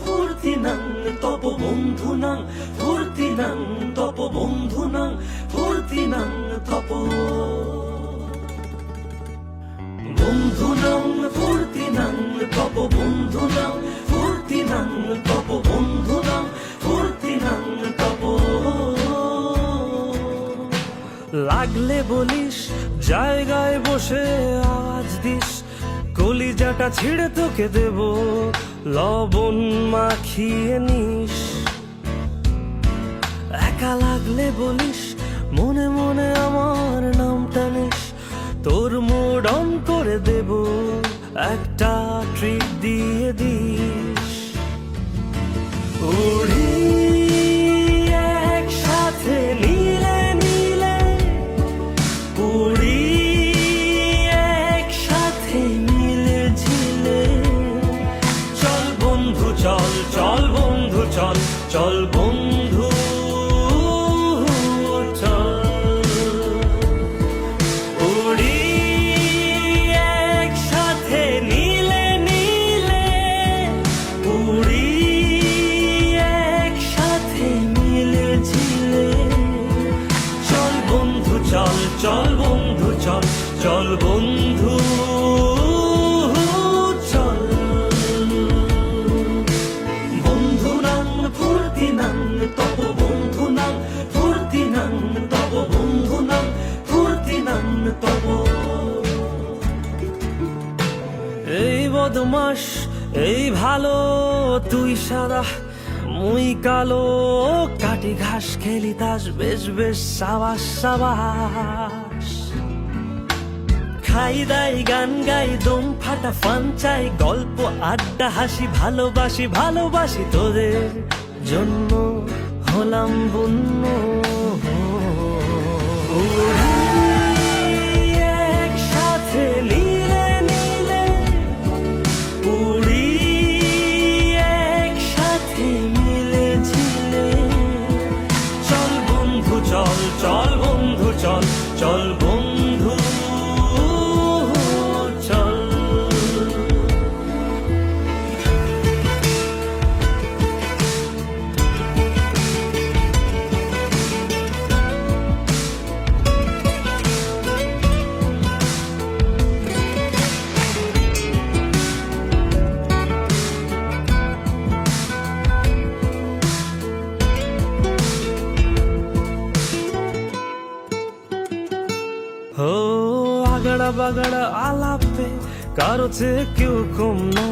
ফুর্তিনাং তপ বন্ধুনাং ফুর্তিনাং তপ বন্ধুনাং ফুর্তিনাং তপ বন্ধুনাং ফুর্তিনাং তপ বন্ধুনাং ফুর্তিনাং তপ বন্ধুনাং ফুর্তিনাং তপ। লাগলে বলিস জায়গায় বসে আওয়াজ দিস, কলিজাটা ছিঁড়ে তোকে দেব লবণ মাখিয়ে নিস। একা লাগলে বলিস মনে মনে আমার নামটা নিস, তোর মুড অন করে দেব একটা ট্রিট দিয়ে দিস। উড়ি একসাথে নীলে নীলে, উড়ি একসাথে মিলে ঝিলে। চল বন্ধু চল, চল বন্ধু চল, চল বন্ধু চল। উড়ি একসাথে নীলে নীলে, উড়ি একসাথে মিলে ঝিলে। চল বন্ধু চল, চল বন্ধু চল, চল বন্ধু চল। বন্ধুনাং ফুর্তিনাং তপ বন্ধুনাং ফুর্তিনাং তপ বন্ধুনাং ফুর্তিনাং তপ। এই বদমাস এই ভালো, তুই সাদা মুই কালো, কাটি ঘাস খেলি তাস বেশ বেশ সাবাস সাবাস। খাই দাই গান গাই দম ফাটা ফান চাই, গল্প আড্ডা হাসি ভালোবাসি ভালোবাসি, তোদের জন্য হলাম বন্য। একসাথে নীলে নীলে, উড়ি একসাথে মিলে ঝিলে। চল বন্ধু চল, চল বন্ধু চল, চল বন্ধু চল। ও আগড়া বাগড়া আলাপে কারো চেয়ে কেউ কম না,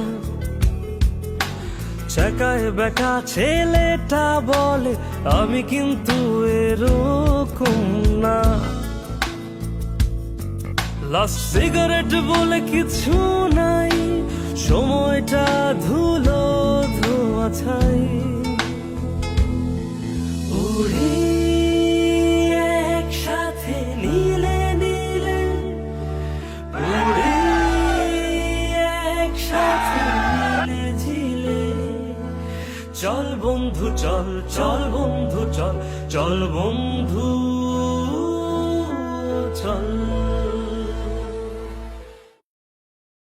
চাকায় বেটা ছেলেটা বলে আমি কিন্তু এরকম না। লাস্ট সিগারেট বলে কিছু নাই, সময়টা ধুলো ধোয়া ছাই। উড়ি একসাথে নীলে নীলে, উড়ি একসাথে মিলে ঝিলে। চল বন্ধু চল, চল বন্ধু চল, চল বন্ধু চল।